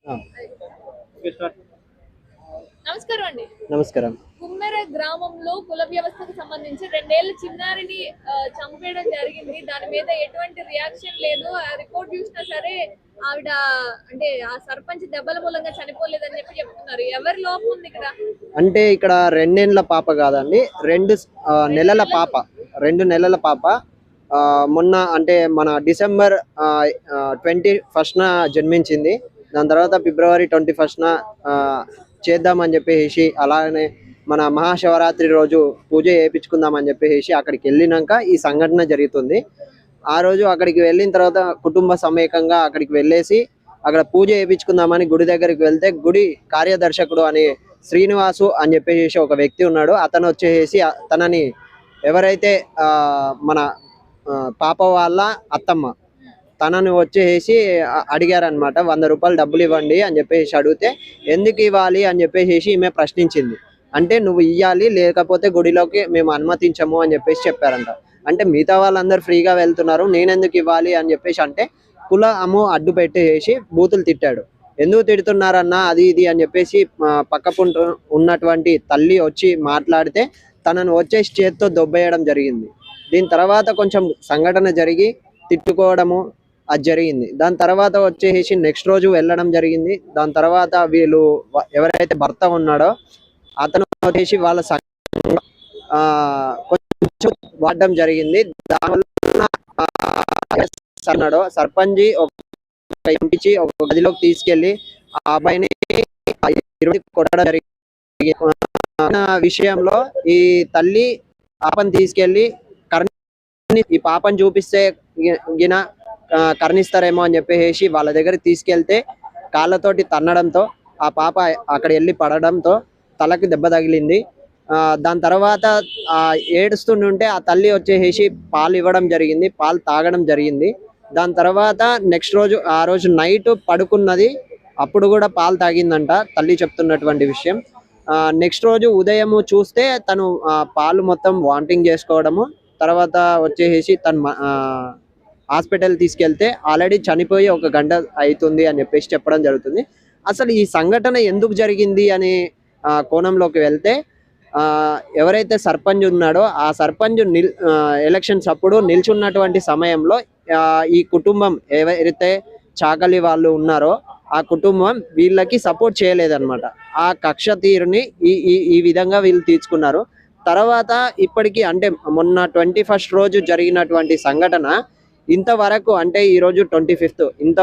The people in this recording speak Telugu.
ఆ, నమస్కారం అండి. నమస్కారం. కుమ్మెర గ్రామంలో కుల వ్యవస్థకు సంబంధించి 2 ఏళ్ల చిన్నారిని చంపేయడం జరిగింది. దాని మీద ఎటువంటి రియాక్షన్ లేదు. ఆ రిపోర్ట్ చూసినా సరే ఆవిడ అంటే ఆ సర్పంచ్ దెబ్బల మూలంగా చనిపోలేదని చెప్తున్నారు. ఎవరి లోపం ఉంది ఇక్కడ? అంటే ఇక్కడ 2 ఏండ్ల పాప కాదండి. 2 2 నెలల నెలలు. పాప. 2 నెలల పాప. మొన్న అంటే మన డిసెంబర్ 21న జన్మించింది. దాని తర్వాత ఫిబ్రవరి 21న చేద్దామని చెప్పేసి అలానే మన మహాశివరాత్రి రోజు పూజ చేయించుకుందామని చెప్పేసి అక్కడికి వెళ్ళినాక ఈ సంఘటన జరుగుతుంది. ఆ రోజు అక్కడికి వెళ్ళిన తర్వాత కుటుంబ సమేతంగా అక్కడికి వెళ్ళేసి అక్కడ పూజ చేయించుకుందామని గుడి దగ్గరికి వెళ్తే గుడి కార్యదర్శకుడు అని శ్రీనివాసు అని చెప్పేసి ఒక వ్యక్తి ఉన్నాడు. అతను వచ్చేసి తనని ఎవరైతే మన పాప వాళ్ళ అత్తమ్మ తనని వచ్చేసి అడిగారనమాట. 100 రూపాయలు డబ్బులు ఇవ్వండి అని చెప్పేసి అడిగితే ఎందుకు ఇవ్వాలి అని చెప్పేసి ఈమె ప్రశ్నించింది. అంటే నువ్వు ఇవ్వాలి లేకపోతే గుడిలోకి మేము అనుమతించము అని చెప్పేసి చెప్పారంట. అంటే మిగతా వాళ్ళందరూ ఫ్రీగా వెళ్తున్నారు నేనెందుకు ఇవ్వాలి అని చెప్పేసి అంటే కులము అడ్డు పెట్టేసి బూతులు తిట్టాడు. ఎందుకు తిడుతున్నారన్నా అది ఇది అని చెప్పేసి పక్కపుంటూ ఉన్నటువంటి తల్లి వచ్చి మాట్లాడితే తనను వచ్చేసి చేత్తో దొబ్బేయడం జరిగింది. దీని తర్వాత కొంచెం సంఘటన జరిగి తిట్టుకోవడము అది జరిగింది. దాని తర్వాత వచ్చేసి నెక్స్ట్ రోజు వెళ్ళడం జరిగింది. దాని తర్వాత వీళ్ళు ఎవరైతే భర్త ఉన్నాడో అతను వచ్చేసి వాళ్ళ కొంచెం వాడడం జరిగింది. దానివల్ల అన్నాడో సర్పంచ్ ఒక ఎంపించి ఒక గదిలోకి తీసుకెళ్లి ఆ అబ్బాయిని కొట్టడం జరిగింది. విషయంలో ఈ తల్లి పాపని తీసుకెళ్లి ఈ పాపని చూపిస్తే గిన కర్ణిస్తారేమో అని చెప్పేసి వాళ్ళ దగ్గర తీసుకెళ్తే కాళ్ళతోటి తన్నడంతో ఆ పాప అక్కడ వెళ్ళి పడడంతో తలకి దెబ్బ తగిలింది. దాని తర్వాత ఏడుస్తుంటే ఆ తల్లి వచ్చేసి పాలు ఇవ్వడం జరిగింది. పాలు తాగడం జరిగింది. దాని తర్వాత నెక్స్ట్ రోజు ఆ రోజు నైట్ పడుకున్నది. అప్పుడు కూడా పాలు తాగిందంట తల్లి చెప్తున్నటువంటి విషయం. నెక్స్ట్ రోజు ఉదయం చూస్తే తను పాలు మొత్తం వామిటింగ్ చేసుకోవడము, తర్వాత వచ్చేసి తను హాస్పిటల్ తీసుకెళ్తే ఆల్రెడీ చనిపోయి 1 గంట అవుతుంది అని చెప్పేసి చెప్పడం జరుగుతుంది. అసలు ఈ సంఘటన ఎందుకు జరిగింది అనే కోణంలోకి వెళ్తే ఎవరైతే సర్పంచ్ ఉన్నాడో ఆ సర్పంచ్ ఎలక్షన్స్ అప్పుడు నిల్చున్నటువంటి సమయంలో ఈ కుటుంబం ఎవరైతే చాకలి వాళ్ళు ఉన్నారో ఆ కుటుంబం వీళ్ళకి సపోర్ట్ చేయలేదన్నమాట. ఆ కక్ష తీరుని ఈ విధంగా వీళ్ళు తీర్చుకున్నారు. తర్వాత ఇప్పటికీ అంటే మొన్న 21st రోజు జరిగినటువంటి సంఘటన ఇంతవరకు అంటే ఈ రోజు 25th ఇంతవరకు